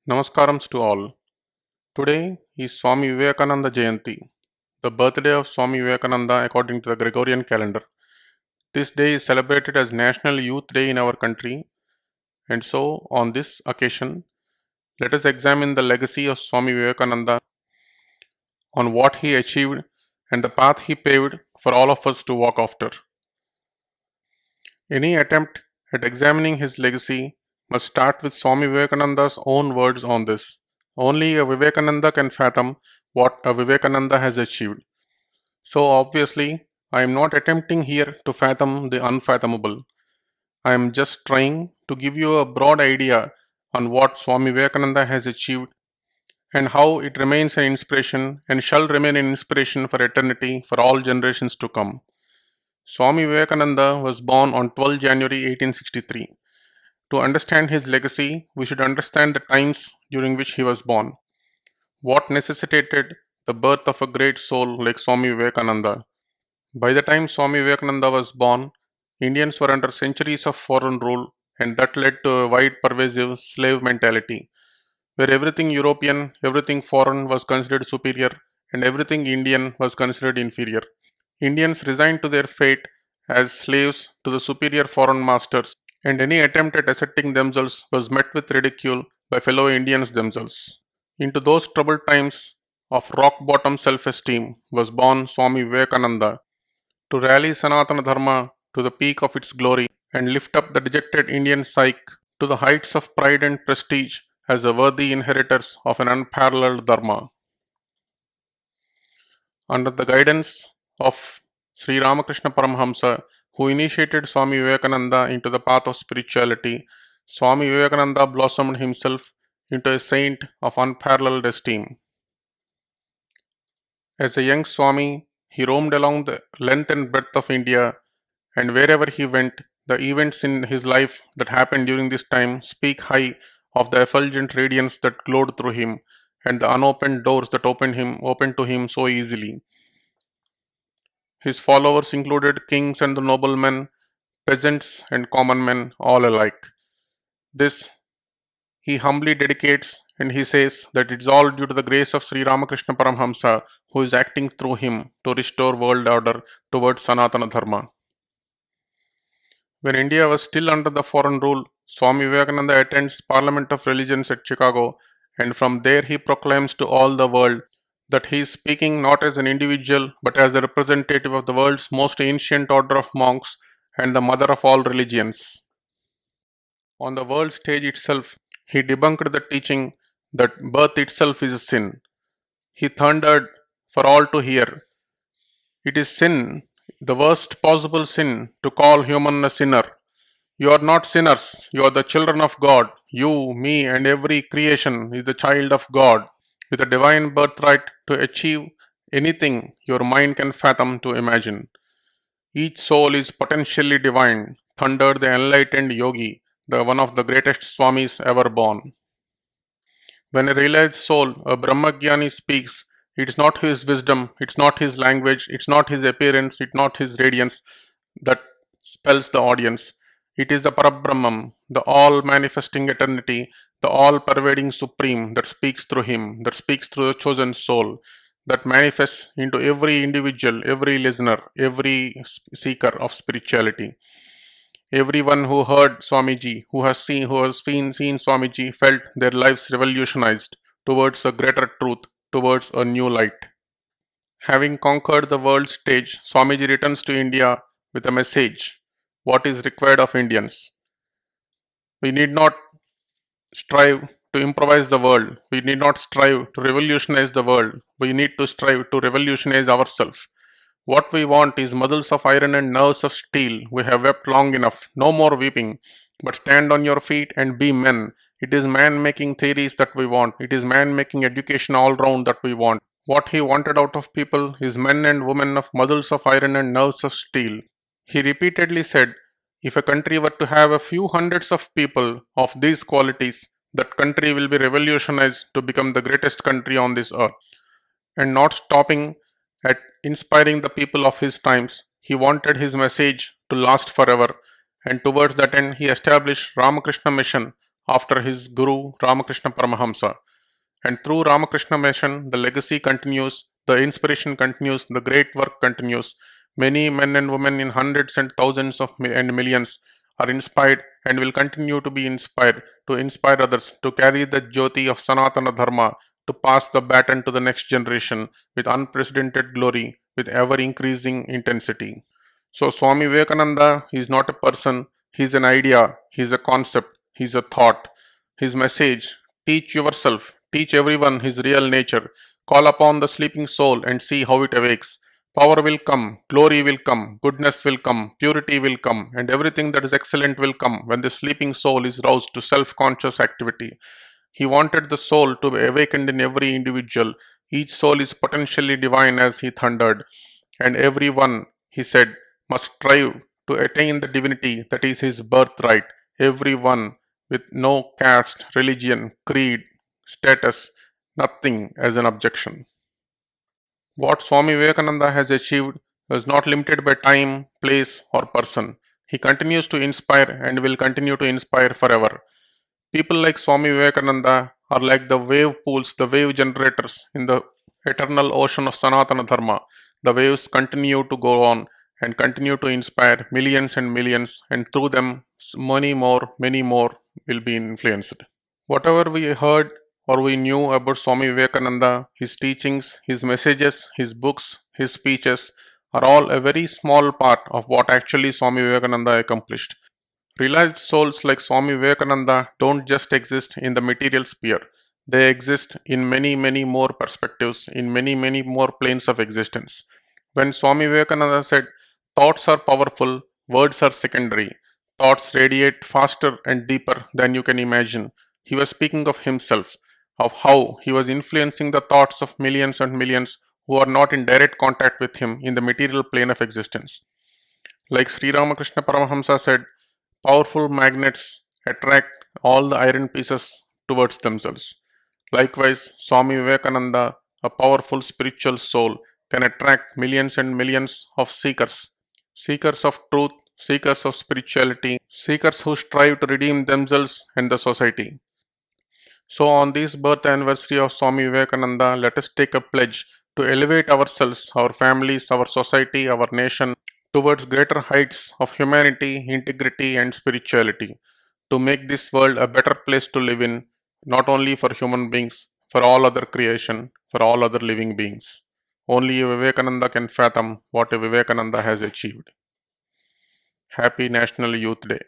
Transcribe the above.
Namaskarams to all. Today is Swami Vivekananda Jayanthi, the birthday of Swami Vivekananda according to the Gregorian calendar. This day is celebrated as National Youth Day in our country, and so on this occasion, let us examine the legacy of Swami Vivekananda on what he achieved and the path he paved for all of us to walk after. Any attempt at examining his legacy must start with Swami Vivekananda's own words on this. Only a Vivekananda can fathom what a Vivekananda has achieved. So obviously, I am not attempting here to fathom the unfathomable. I am just trying to give you a broad idea on what Swami Vivekananda has achieved and how it remains an inspiration and shall remain an inspiration for eternity for all generations to come. Swami Vivekananda was born on 12 January 1863. To understand his legacy, we should understand the times during which he was born. What necessitated the birth of a great soul like Swami Vivekananda? By the time Swami Vivekananda was born, Indians were under centuries of foreign rule, and that led to a wide pervasive slave mentality, where everything European, everything foreign was considered superior, and everything Indian was considered inferior. Indians resigned to their fate as slaves to the superior foreign masters, and any attempt at asserting themselves was met with ridicule by fellow Indians themselves. Into those troubled times of rock bottom self esteem was born Swami Vivekananda to rally Sanatana Dharma to the peak of its glory and lift up the dejected Indian psyche to the heights of pride and prestige as the worthy inheritors of an unparalleled Dharma. Under the guidance of Sri Ramakrishna Paramhamsa, who initiated Swami Vivekananda into the path of spirituality, Swami Vivekananda blossomed himself into a saint of unparalleled esteem. As a young Swami, he roamed along the length and breadth of India, and wherever he went, the events in his life that happened during this time speak high of the effulgent radiance that glowed through him and the unopened doors that opened to him so easily. His followers included kings and the noblemen, peasants and common men, all alike. This he humbly dedicates and he says that it's all due to the grace of Sri Ramakrishna Paramhamsa, who is acting through him to restore world order towards Sanatana Dharma. When India was still under the foreign rule, Swami Vivekananda attends Parliament of Religions at Chicago, and from there he proclaims to all the world that he is speaking not as an individual but as a representative of the world's most ancient order of monks and the mother of all religions. On the world stage itself, he debunked the teaching that birth itself is a sin. He thundered for all to hear. It is sin, the worst possible sin, to call human a sinner. You are not sinners, you are the children of God. You, me, and every creation is the child of God, with a divine birthright to achieve anything your mind can fathom to imagine. Each soul is potentially divine, thundered the enlightened yogi, the one of the greatest Swamis ever born. When a realized soul, a Brahmagyani, speaks, it is not his wisdom, it's not his language, it's not his appearance, it's not his radiance that spells the audience. It is the Parabrahman, the all manifesting eternity, the all pervading supreme that speaks through him, that speaks through the chosen soul, that manifests into every individual, every listener, every seeker of spirituality. Everyone who heard Swamiji, who has seen Swamiji, felt their lives revolutionized towards a greater truth, towards a new light. Having conquered the world stage, Swamiji returns to India with a message: what is required of Indians. We need not strive to improvise the world. We need not strive to revolutionize the world. We need to strive to revolutionize ourselves. What we want is muscles of iron and nerves of steel. We have wept long enough. No more weeping, but stand on your feet and be men. It is man-making theories that we want. It is man-making education all round that we want. What he wanted out of people is men and women of muscles of iron and nerves of steel. He repeatedly said, if a country were to have a few hundreds of people of these qualities, that country will be revolutionized to become the greatest country on this earth. And not stopping at inspiring the people of his times, he wanted his message to last forever, and towards that end he established Ramakrishna Mission, after his guru Ramakrishna Paramahamsa. And through Ramakrishna Mission, the legacy continues, the inspiration continues, the great work continues. Many men and women in hundreds and thousands and millions are inspired and will continue to be inspired to inspire others to carry the jyoti of Sanatana Dharma, to pass the baton to the next generation with unprecedented glory, with ever increasing intensity. So, Swami Vivekananda is not a person, he is an idea, he is a concept, he is a thought. His message: teach yourself, teach everyone his real nature, call upon the sleeping soul and see how it awakes. Power will come, glory will come, goodness will come, purity will come, and everything that is excellent will come when the sleeping soul is roused to self conscious activity. He wanted the soul to be awakened in every individual. Each soul is potentially divine, as he thundered, and every one, he said, must strive to attain the divinity that is his birthright. Every one, with no caste, religion, creed, status, nothing as an objection. What Swami Vivekananda has achieved is not limited by time, place, or person. He continues to inspire and will continue to inspire forever. People like Swami Vivekananda are like the wave pools, the wave generators in the eternal ocean of Sanatana Dharma. The waves continue to go on and continue to inspire millions and millions, and through them, many more will be influenced. Whatever we heard or we knew about Swami Vivekananda, his teachings, his messages, his books, his speeches are all a very small part of what actually Swami Vivekananda accomplished. Realized souls like Swami Vivekananda don't just exist in the material sphere, they exist in many more perspectives, in many more planes of existence. When Swami Vivekananda said, thoughts are powerful, words are secondary, thoughts radiate faster and deeper than you can imagine, he was speaking of himself, of how he was influencing the thoughts of millions and millions who are not in direct contact with him in the material plane of existence. Like Sri Ramakrishna Paramahamsa said, powerful magnets attract all the iron pieces towards themselves. Likewise, Swami Vivekananda, a powerful spiritual soul, can attract millions and millions of seekers, seekers of truth, seekers of spirituality, seekers who strive to redeem themselves and the society. So, on this birth anniversary of Swami Vivekananda, let us take a pledge to elevate ourselves, our families, our society, our nation towards greater heights of humanity, integrity, and spirituality, to make this world a better place to live in, not only for human beings, for all other creation, for all other living beings. Only a Vivekananda can fathom what a Vivekananda has achieved. Happy National Youth Day.